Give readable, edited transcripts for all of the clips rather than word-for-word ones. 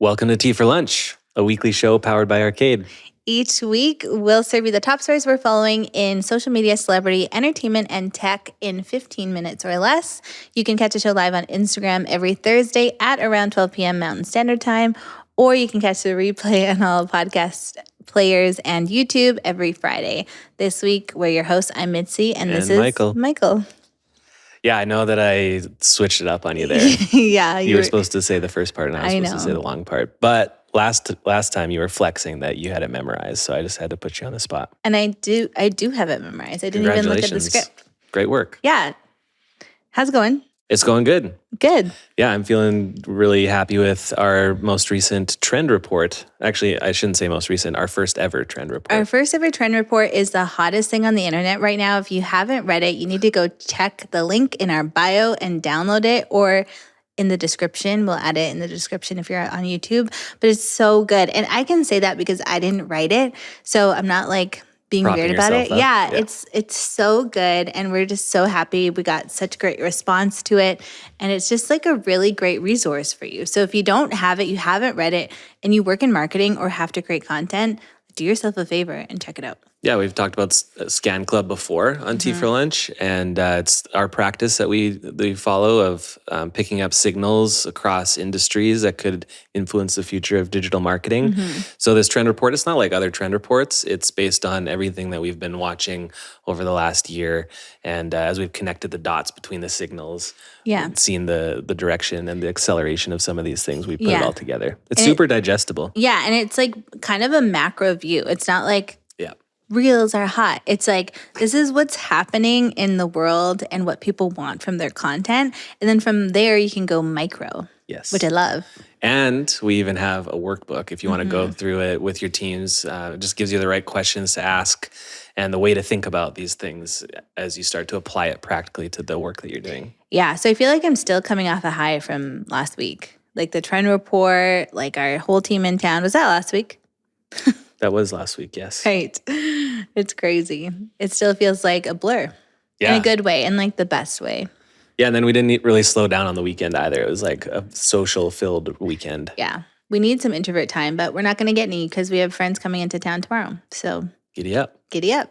Welcome to Tea for Lunch, a weekly show powered by Arcade. Each week, we'll serve you the top stories we're following in social media, celebrity, entertainment, and tech in 15 minutes or less. You can catch the show live on Instagram every Thursday at around 12 p.m. Mountain Standard Time, or you can catch the replay on all podcast players and YouTube every Friday. This week, we're your hosts. I'm Mitzi, and this is Michael. Yeah, I know that I switched it up on you there. Yeah. You were supposed to say the first part, and I was supposed to say the long part. But last time you were flexing that you had it memorized, so I just had to put you on the spot. And I do have it memorized. I didn't even look at the script. Great work. Yeah. How's it going? It's going good. Good. Yeah, I'm feeling really happy with our most recent trend report. Actually, I shouldn't say most recent, our first ever trend report. Our first ever trend report is the hottest thing on the internet right now. If you haven't read it, you need to go check the link in our bio and download it, or in the description. We'll add it in the description if you're on YouTube. But it's so good. And I can say that because I didn't write it. So I'm not like being weird about it. Yeah, it's so good. And we're just so happy. We got such great response to it. And it's just like a really great resource for you. So if you don't have it, you haven't read it, and you work in marketing or have to create content, do yourself a favor and check it out. Yeah, we've talked about Scan Club before on Tea for Lunch, and it's our practice that we follow of picking up signals across industries that could influence the future of digital marketing. So this trend report, it's not like other trend reports. It's based on everything that we've been watching over the last year, and as we've connected the dots between the signals, and seen the direction and the acceleration of some of these things, we put it all together. It's super digestible. Yeah, and it's like kind of a macro view. It's not like reels are hot. It's like, this is what's happening in the world and what people want from their content. And then from there, you can go micro. Yes. Which I love. And we even have a workbook if you want to go through it with your teams. It just gives you the right questions to ask and the way to think about these things as you start to apply it practically to the work that you're doing. Yeah. So I feel like I'm still coming off a high from last week. Like the trend report, like our whole team in town. Was that last week? That was last week, yes. Right. It's crazy. It still feels like a blur. Yeah. In a good way, in like the best way. Yeah, and then we didn't really slow down on the weekend either. It was like a social-filled weekend. Yeah. We need some introvert time, but we're not going to get any because we have friends coming into town tomorrow. So giddy up. Giddy up.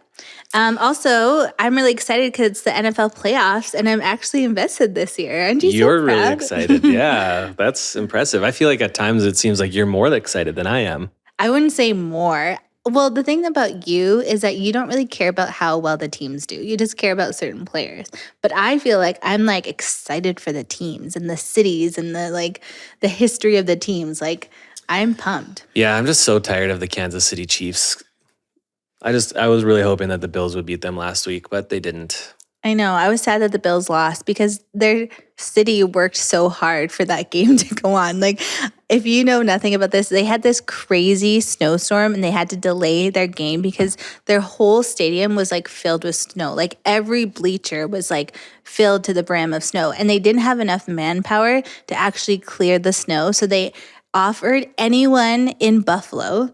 Also, I'm really excited because it's the NFL playoffs, and I'm actually invested this year. Aren't you You're so proud? really excited. Yeah, that's impressive. I feel like at times it seems like you're more excited than I am. I wouldn't say more. Well, the thing about you is that you don't really care about how well the teams do. You just care about certain players. But I feel like I'm like excited for the teams and the cities and the history of the teams. Like, I'm pumped. Yeah, I'm just so tired of the Kansas City Chiefs. I was really hoping that the Bills would beat them last week, but they didn't. I know. I was sad that the Bills lost because their city worked so hard for that game to go on. Like, if you know nothing about this, they had this crazy snowstorm and they had to delay their game because their whole stadium was like filled with snow. Like every bleacher was like filled to the brim of snow, and they didn't have enough manpower to actually clear the snow. So they offered anyone in Buffalo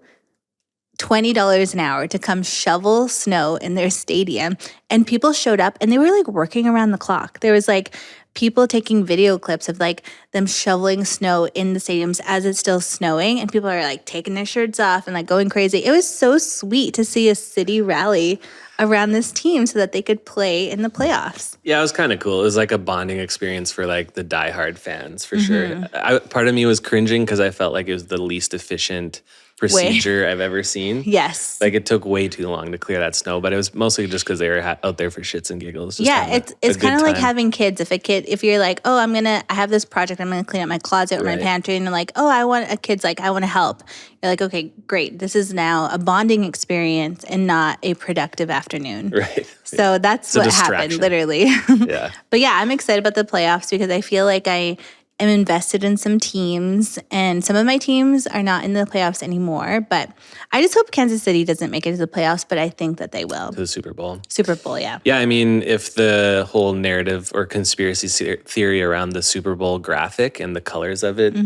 $20 an hour to come shovel snow in their stadium. And people showed up and they were like working around the clock. There was like people taking video clips of like them shoveling snow in the stadiums as it's still snowing. And people are like taking their shirts off and like going crazy. It was so sweet to see a city rally around this team so that they could play in the playoffs. Yeah, it was kind of cool. It was like a bonding experience for like the diehard fans for sure. Part of me was cringing because I felt like it was the least efficient procedure I've ever seen. Yes. Like it took way too long to clear that snow, but it was mostly just because they were out there for shits and giggles. Yeah, it's kind of like having kids. If you're like, oh, I have this project, I'm going to clean up my closet or my pantry, and you're like, oh, I want to help. You're like, okay, great. This is now a bonding experience and not a productive afternoon. Right. So that's what happened, literally. Yeah. But yeah, I'm excited about the playoffs because I feel like I am invested in some teams, and some of my teams are not in the playoffs anymore. But I just hope Kansas City doesn't make it to the playoffs, but I think that they will. To the Super Bowl. Super Bowl, yeah. Yeah, I mean, if the whole narrative or conspiracy theory around the Super Bowl graphic and the colors of it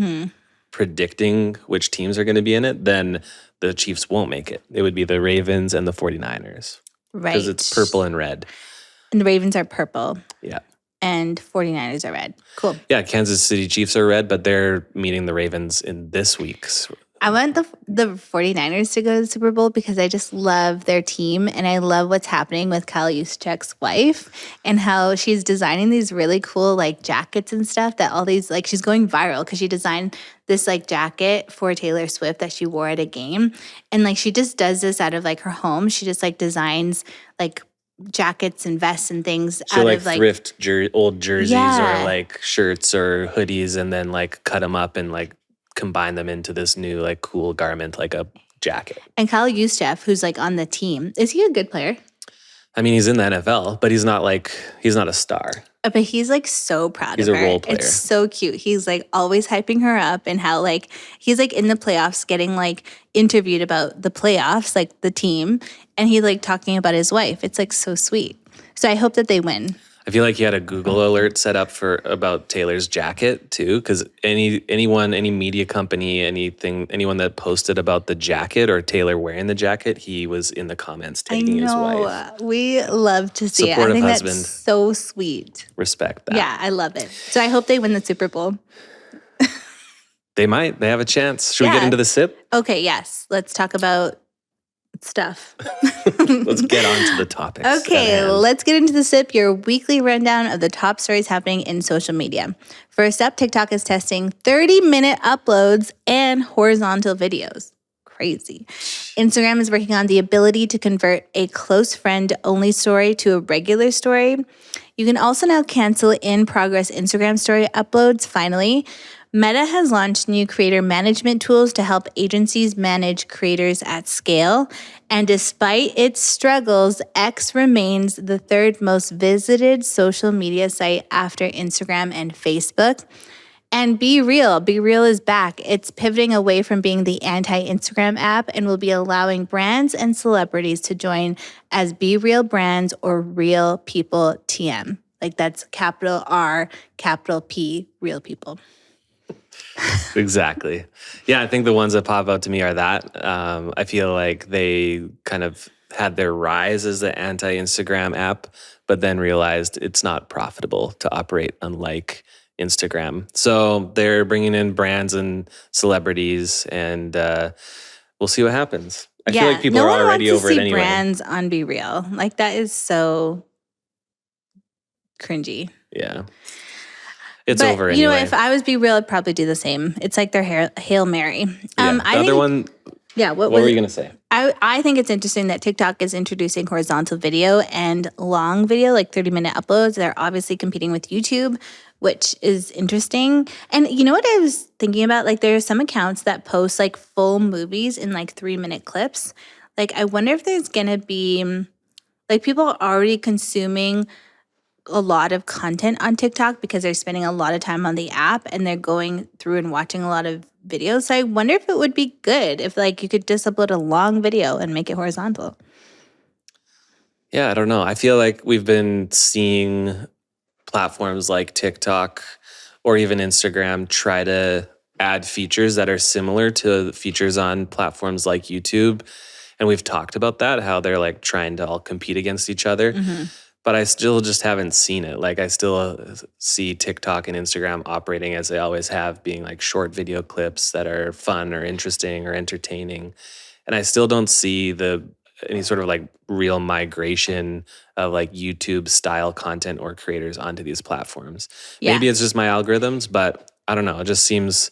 predicting which teams are going to be in it, then the Chiefs won't make it. It would be the Ravens and the 49ers. Right. Because it's purple and red. And the Ravens are purple. Yeah. and 49ers are red. Cool. Yeah, Kansas City Chiefs are red, but they're meeting the Ravens in this week's. I want the 49ers to go to the Super Bowl because I just love their team and I love what's happening with Kyle Juszczyk's wife and how she's designing these really cool like jackets and stuff that all these like she's going viral because she designed this like jacket for Taylor Swift that she wore at a game. And like she just does this out of like her home. She just like designs like jackets and vests and things So out like of like thrift old jerseys Yeah. or like shirts or hoodies and then like cut them up and like combine them into this new like cool garment like a jacket. And Kyle Juszczyk, who's like on the team, is he a good player? I mean, he's in the NFL, but he's not a star. But he's like so proud He's of a her. role player. It's so cute. He's like always hyping her up and how like he's like in the playoffs getting like interviewed about the playoffs, like the team, and he's like talking about his wife. It's like so sweet. So I hope that they win. I feel like he had a Google alert set up for about Taylor's jacket too, because any media company, anyone that posted about the jacket or Taylor wearing the jacket, he was in the comments tagging his wife. We love to see Supportive it. I think husband. that's so sweet. Respect that. Yeah, I love it. So I hope they win the Super Bowl. They might. They have a chance. Should we get Yeah. into the sip? Okay, yes. Let's talk about stuff. Let's get on to the topics. at Okay, hand. let's get into the SIP, your weekly rundown of the top stories happening in social media. First up, TikTok is testing 30-minute uploads and horizontal videos. Crazy. Instagram is working on the ability to convert a close friend only story to a regular story. You can also now cancel in-progress Instagram story uploads, finally. Meta has launched new creator management tools to help agencies manage creators at scale. And despite its struggles, X remains the third most visited social media site after Instagram and Facebook. And Be Real. Be Real is back. It's pivoting away from being the anti-Instagram app and will be allowing brands and celebrities to join as Be Real brands or Real People TM. Like that's capital R, capital P, Real People. Exactly. Yeah, I think the ones that pop out to me are that. I feel like they kind of had their rise as the anti-Instagram app, but then realized it's not profitable to operate unlike Instagram. So they're bringing in brands and celebrities, and we'll see what happens. I feel like people no are one already wants to over it see anyway. brands on Be Real. Like that is so cringy. Yeah. It's But, over you know, anyway. if I was Be Real, I'd probably do the same. It's like their Hail Mary. Yeah. The other one, Yeah, what were you going to say? I think it's interesting that TikTok is introducing horizontal video and long video, like 30-minute uploads. They're obviously competing with YouTube, which is interesting. And you know what I was thinking about? Like there are some accounts that post like full movies in like 3-minute clips. Like I wonder if there's going to be like people are already consuming a lot of content on TikTok because they're spending a lot of time on the app and they're going through and watching a lot of videos. So I wonder if it would be good if like you could just upload a long video and make it horizontal. Yeah, I don't know. I feel like we've been seeing platforms like TikTok or even Instagram try to add features that are similar to the features on platforms like YouTube. And we've talked about that, how they're like trying to all compete against each other. Mm-hmm. But I still just haven't seen it. Like I still see TikTok and Instagram operating as they always have, being like short video clips that are fun or interesting or entertaining. And I still don't see any sort of like real migration of like YouTube style content or creators onto these platforms. Yeah. Maybe it's just my algorithms, but I don't know. It seems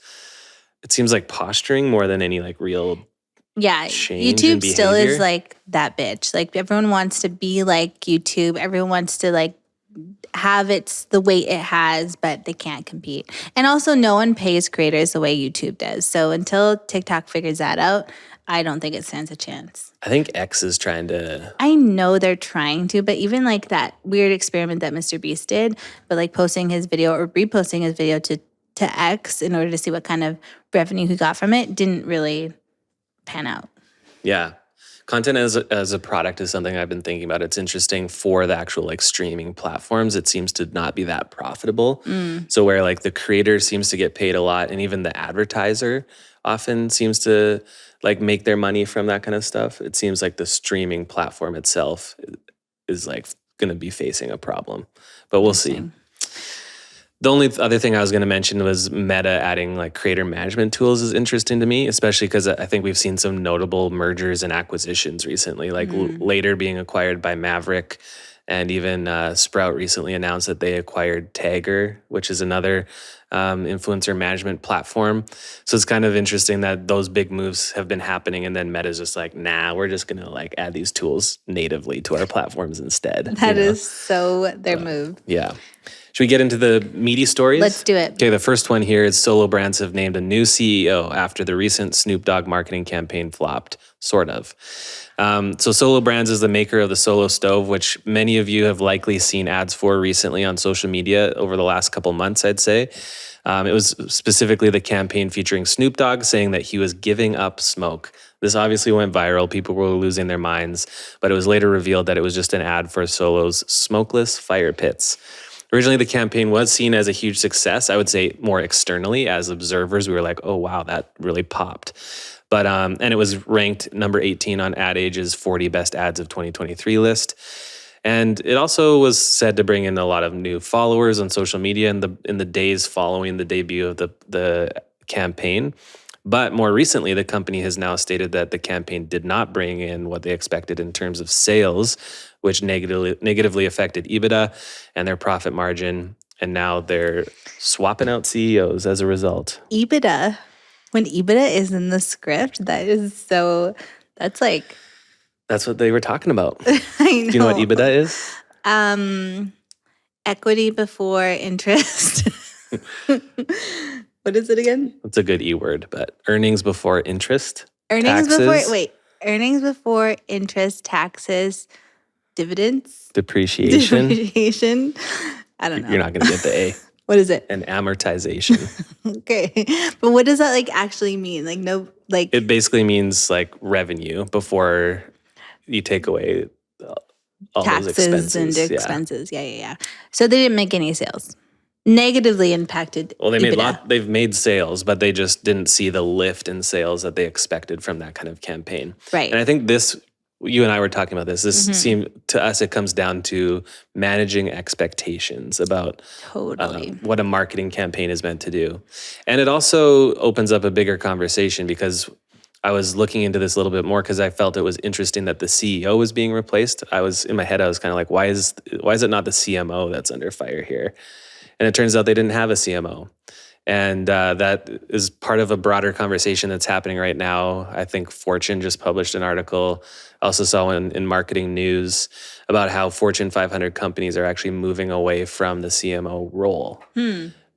like posturing more than any like real Yeah, change in YouTube still is behavior. like that bitch. Like everyone wants to be like YouTube. Everyone wants to like have it the weight it has, but they can't compete. And also no one pays creators the way YouTube does. So until TikTok figures that out, I don't think it stands a chance. I think X is trying to. I know they're trying to, but even like that weird experiment that Mr. Beast did, but like posting his video or reposting his video to X in order to see what kind of revenue he got from it didn't really pan out. Yeah. Content as a product is something I've been thinking about. It's interesting for the actual like streaming platforms. It seems to not be that profitable. So where like the creator seems to get paid a lot and even the advertiser often seems to like make their money from that kind of stuff. It seems like the streaming platform itself is like going to be facing a problem, but we'll see. The only other thing I was going to mention was Meta adding like creator management tools is interesting to me, especially because I think we've seen some notable mergers and acquisitions recently, like later being acquired by Maverick, and even Sprout recently announced that they acquired Tagger, which is another influencer management platform. So it's kind of interesting that those big moves have been happening, and then Meta's just like, nah, we're just going to like add these tools natively to our platforms instead. That is so their move. Yeah. Should we get into the meaty stories? Let's do it. Okay, the first one here is Solo Brands have named a new CEO after the recent Snoop Dogg marketing campaign flopped, sort of. So Solo Brands is the maker of the Solo Stove, which many of you have likely seen ads for recently on social media over the last couple months, I'd say. It was specifically the campaign featuring Snoop Dogg saying that he was giving up smoke. This obviously went viral. People were losing their minds, but it was later revealed that it was just an ad for Solo's smokeless fire pits. Originally, the campaign was seen as a huge success. I would say more externally, as observers, we were like, oh, wow, that really popped. But and it was ranked number 18 on Ad Age's 40 Best Ads of 2023 list. And it also was said to bring in a lot of new followers on social media in the days following the debut of the campaign. But more recently, the company has now stated that the campaign did not bring in what they expected in terms of sales, which negatively affected EBITDA and their profit margin. And now they're swapping out CEOs as a result. EBITDA. When EBITDA is in the script, that's like... That's what they were talking about. I know. Do you know what EBITDA is? Equity before interest. What is it again? It's a good E word, but earnings before interest. Earnings taxes, earnings before interest, taxes, dividends, depreciation. I don't know. You're not going to get the A. What is it? And amortization. Okay, but what does that like actually mean? Like it basically means like revenue before you take away all taxes those expenses. And expenses. Yeah. So they didn't make any sales. Negatively impacted. Well, EBITDA. they've made sales, but they just didn't see the lift in sales that they expected from that kind of campaign. Right. And I think you and I were talking about this. This seemed to us, it comes down to managing expectations about what a marketing campaign is meant to do. And it also opens up a bigger conversation because I was looking into this a little bit more because I felt it was interesting that the CEO was being replaced. In my head, I was kind of like, why is it not the CMO that's under fire here? And it turns out they didn't have a CMO. And that is part of a broader conversation that's happening right now. I think Fortune just published an article. I also saw in Marketing News about how Fortune 500 companies are actually moving away from the CMO role.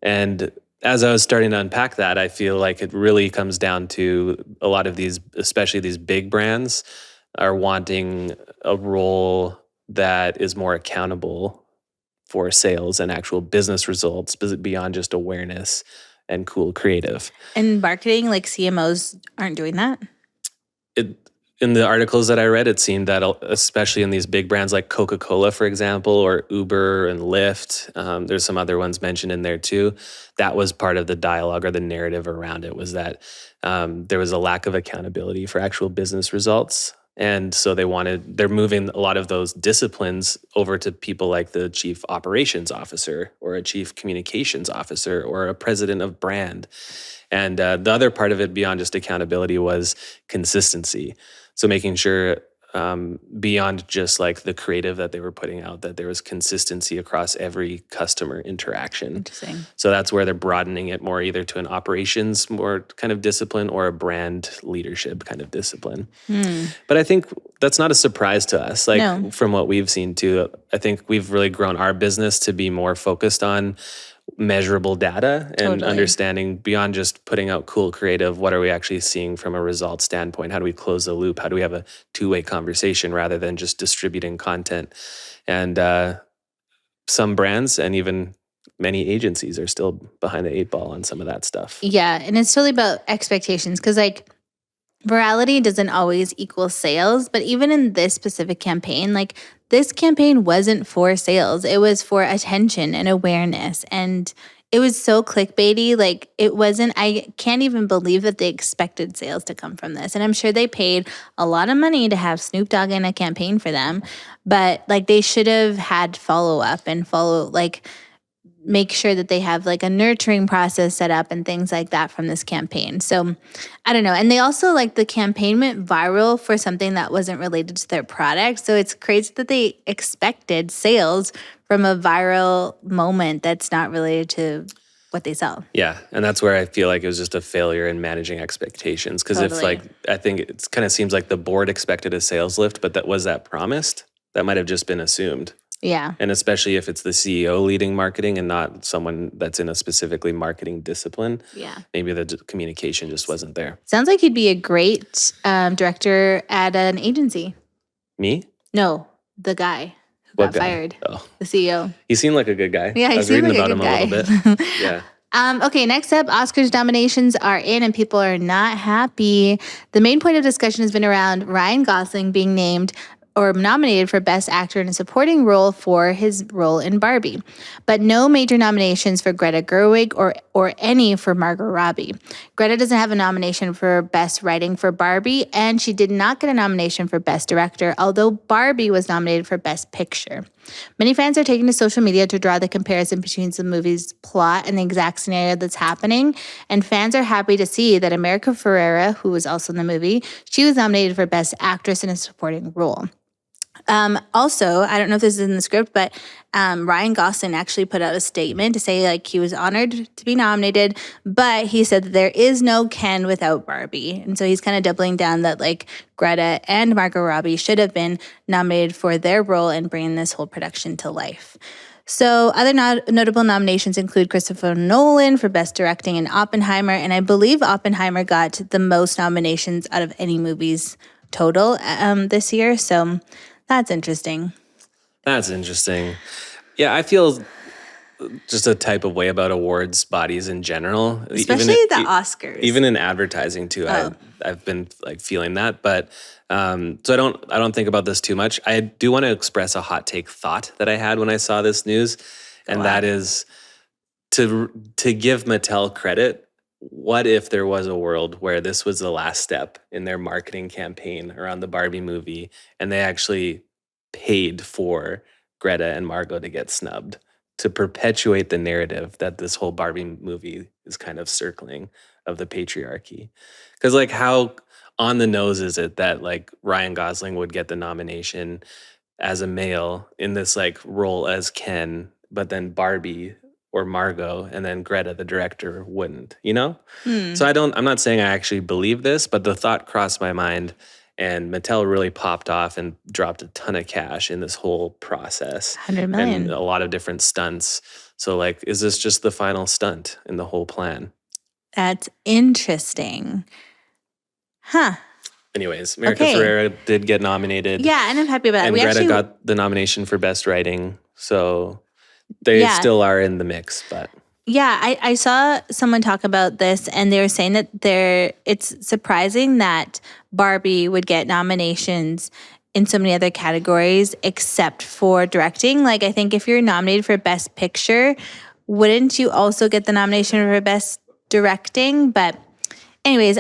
And as I was starting to unpack that, I feel like it really comes down to a lot of these, especially these big brands, are wanting a role that is more accountable for sales and actual business results beyond just awareness and cool creative. And marketing, like CMOs aren't doing that? In the articles that I read, it seemed that especially in these big brands like Coca-Cola, for example, or Uber and Lyft, there's some other ones mentioned in there too, that was part of the dialogue or the narrative around it was that there was a lack of accountability for actual business results. And so they're moving a lot of those disciplines over to people like the chief operations officer or a chief communications officer or a president of brand. And the other part of it beyond just accountability was consistency. So making sure beyond just like the creative that they were putting out, that there was consistency across every customer interaction. Interesting. So that's where they're broadening it more either to an operations more kind of discipline or a brand leadership kind of discipline. But I think that's not a surprise to us. Like from what we've seen too, I think we've really grown our business to be more focused on measurable data and understanding beyond just putting out cool creative, what are we actually seeing from a result standpoint? How do we close the loop? How do we have a two-way conversation rather than just distributing content? And some brands and even many agencies are still behind the 8 ball on some of that stuff. Yeah, and it's totally about expectations because like virality doesn't always equal sales, but even in this specific campaign, like this campaign wasn't for sales. It was for attention and awareness. And it was so clickbaity. Like it wasn't, I can't even believe that they expected sales to come from this. And I'm sure they paid a lot of money to have Snoop Dogg in a campaign for them. But like they should have had follow up and like make sure that they have like a nurturing process set up and things like that from this campaign. So I don't know. And they also like the campaign went viral for something that wasn't related to their product. So it's crazy that they expected sales from a viral moment that's not related to what they sell. Yeah, and that's where I feel like it was just a failure in managing expectations. Because if Totally. I think it kind of seems like the board expected a sales lift, but that promised? That might have just been assumed. Yeah. And especially if it's the CEO leading marketing and not someone that's in a specifically marketing discipline, Yeah. maybe the communication just wasn't there. Sounds like you'd be a great director at an agency. Me? No, the guy who What got guy? fired, Oh, the CEO. he seemed like a good guy. Yeah, I he was seemed reading like a about good him guy. a little bit. Yeah. Okay, next up, Oscars nominations are in and people are not happy. The main point of discussion has been around Ryan Gosling being named or nominated for Best Actor in a Supporting Role for his role in Barbie, but no major nominations for Greta Gerwig or any for Margot Robbie. Greta doesn't have a nomination for Best Writing for Barbie, and she did not get a nomination for Best Director, although Barbie was nominated for Best Picture. Many fans are taking to social media to draw the comparison between the movie's plot and the exact scenario that's happening, and fans are happy to see that America Ferrera, who was also in the movie, she was nominated for Best Actress in a Supporting Role. Also, I don't know if this is in the script, but Ryan Gosling actually put out a statement to say like he was honored to be nominated, but he said that there is no Ken without Barbie. And so he's kind of doubling down that like Greta and Margot Robbie should have been nominated for their role in bringing this whole production to life. So other notable nominations include Christopher Nolan for Best Directing in Oppenheimer, and I believe Oppenheimer got the most nominations out of any movies total this year. So that's interesting. That's interesting. Yeah, I feel just a type of way about awards bodies in general. Especially the Oscars. Even in advertising too. I've been like feeling that. But so I don't think about this too much. I do want to express a hot take thought that I had when I saw this news. And that is to give Mattel credit. What if there was a world where this was the last step in their marketing campaign around the Barbie movie and they actually paid for Greta and Margot to get snubbed to perpetuate the narrative that this whole Barbie movie is kind of circling of the patriarchy? Because like how on the nose is it that like Ryan Gosling would get the nomination as a male in this like role as Ken, but then Barbie or Margot and then Greta, the director, wouldn't, you know? So I'm not saying I actually believe this, but the thought crossed my mind and Mattel really popped off and dropped a ton of cash in this whole process. 100 million. And a lot of different stunts. So like, is this just the final stunt in the whole plan? That's interesting. Huh. Anyways, America Ferrera did get nominated. Yeah, and I'm happy about that. And Greta got the nomination for Best Writing. So they still are in the mix, but... Yeah, I saw someone talk about this, and they were saying that it's surprising that Barbie would get nominations in so many other categories except for directing. Like, I think if you're nominated for Best Picture, wouldn't you also get the nomination for Best Directing? But anyways,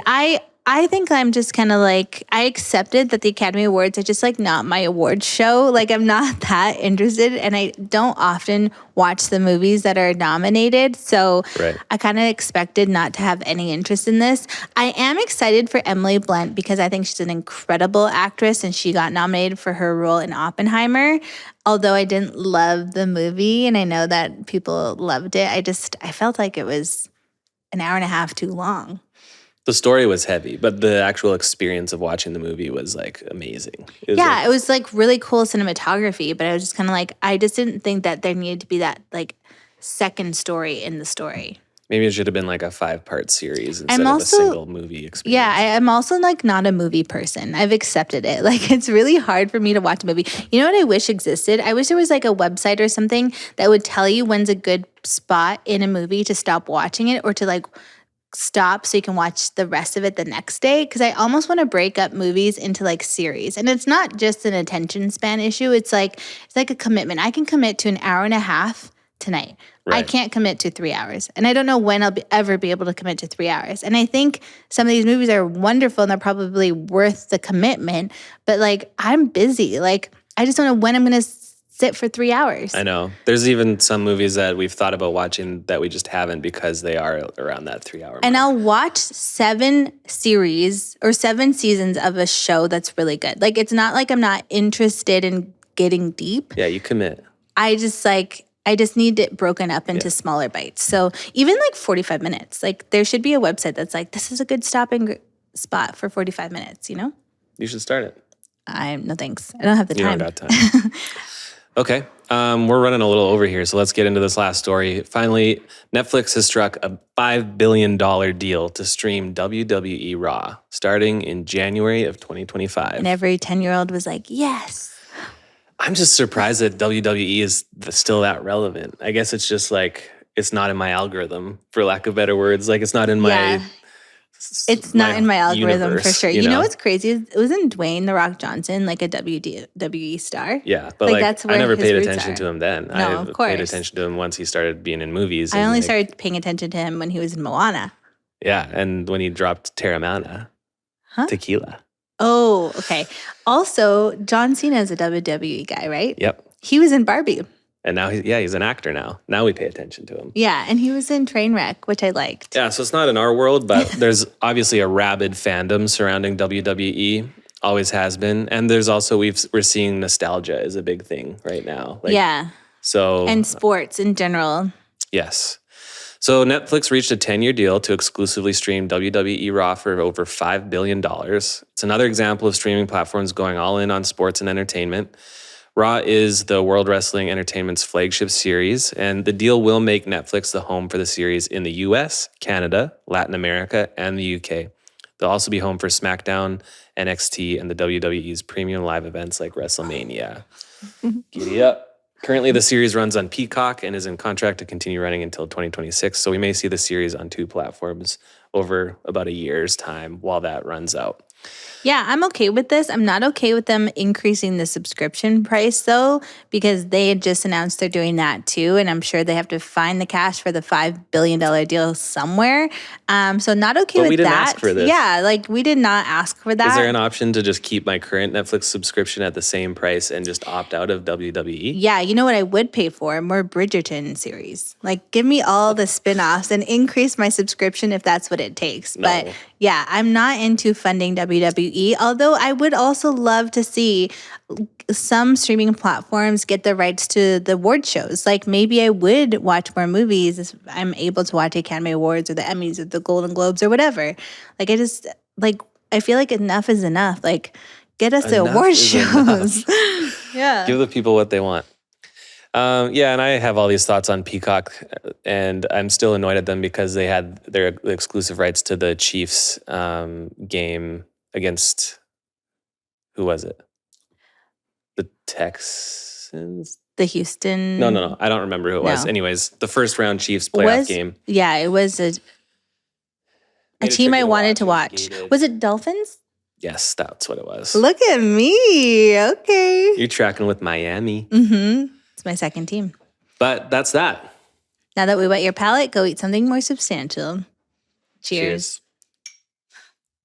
I think I'm just kind of like, I accepted that the Academy Awards are just like not my awards show. Like I'm not that interested and I don't often watch the movies that are nominated. So I kind of expected not to have any interest in this. I am excited for Emily Blunt because I think she's an incredible actress and she got nominated for her role in Oppenheimer. Although I didn't love the movie and I know that people loved it, I felt like it was an hour and a half too long. The story was heavy, but the actual experience of watching the movie was like amazing. It was like really cool cinematography, but I was just kind of like, I just didn't think that there needed to be that like second story in the story. Maybe it should have been like a 5-part series instead of a single movie experience. Yeah, I'm also like not a movie person. I've accepted it. Like it's really hard for me to watch a movie. You know what I wish existed? I wish there was like a website or something that would tell you when's a good spot in a movie to stop watching it or to like stop so you can watch the rest of it the next day, because I almost want to break up movies into like series. And it's not just an attention span issue. It's like a commitment. I can commit to an hour and a half tonight. I can't commit to 3 hours. And I don't know when I'll ever be able to commit to 3 hours. And I think some of these movies are wonderful and they're probably worth the commitment, but like I'm busy. Like I just don't know when I'm going to sit for 3 hours. I know. There's even some movies that we've thought about watching that we just haven't because they are around that 3 hour mark. And I'll watch 7 series or 7 seasons of a show that's really good. Like, it's not like I'm not interested in getting deep. Yeah, you commit. I just need it broken up into smaller bites. So even like 45 minutes, like there should be a website that's like, this is a good stopping spot for 45 minutes, you know? You should start it. No thanks. I don't have the You time. don't got time. Okay. We're running a little over here, so let's get into this last story. Finally, Netflix has struck a $5 billion deal to stream WWE Raw starting in January of 2025. And every 10-year-old was like, yes. I'm just surprised that WWE is still that relevant. I guess it's just like, it's not in my algorithm, for lack of better words. Like, it's not in my... It's not in my algorithm universe, for sure. You know what's crazy? Wasn't Dwayne "The Rock" Johnson like a WWE star? Yeah, but like that's where I never his paid roots attention are. to him then. No, I of course. paid attention to him once he started being in movies. I only started paying attention to him when he was in Moana. Yeah, and when he dropped Terramana, tequila. Oh, okay. Also, John Cena is a WWE guy, right? Yep. He was in Barbie. And now he's an actor now. Now we pay attention to him. Yeah, and he was in Trainwreck, which I liked. Yeah, so it's not in our world, but there's obviously a rabid fandom surrounding WWE. Always has been. And there's also, we're seeing nostalgia is a big thing right now. Like, yeah. So and sports in general. Yes. So Netflix reached a 10-year deal to exclusively stream WWE Raw for over $5 billion. It's another example of streaming platforms going all in on sports and entertainment. Raw is the World Wrestling Entertainment's flagship series, and the deal will make Netflix the home for the series in the US, Canada, Latin America, and the UK. They'll also be home for SmackDown, NXT, and the WWE's premium live events like WrestleMania. Giddy up. Currently, the series runs on Peacock and is in contract to continue running until 2026, so we may see the series on 2 platforms over about a year's time while that runs out. Yeah, I'm okay with this. I'm not okay with them increasing the subscription price, though, because they had just announced they're doing that too. And I'm sure they have to find the cash for the $5 billion deal somewhere. So not okay with we didn't that. ask for this. Yeah, like we did not ask for that. Is there an option to just keep my current Netflix subscription at the same price and just opt out of WWE? Yeah, you know what I would pay for? More Bridgerton series. Like, give me all the spin-offs and increase my subscription if that's what it takes. No. But yeah, I'm not into funding WWE, although I would also love to see some streaming platforms get the rights to the award shows. Like, maybe I would watch more movies if I'm able to watch Academy Awards or the Emmys or the Golden Globes or whatever. Like, I feel like enough is enough. Like, get us the award shows. Yeah. Give the people what they want. Yeah, and I have all these thoughts on Peacock, and I'm still annoyed at them because they had their exclusive rights to the Chiefs game against, who was it? The Texans? The Houston. No. I don't remember who it was. No. Anyways, the first round Chiefs playoff game. Yeah, it was a team I wanted to watch. Was it Dolphins? Yes, that's what it was. Look at me. Okay. You're tracking with Miami. Mm-hmm. It's my second team. But that's that. Now that we wet your palate, go eat something more substantial. Cheers.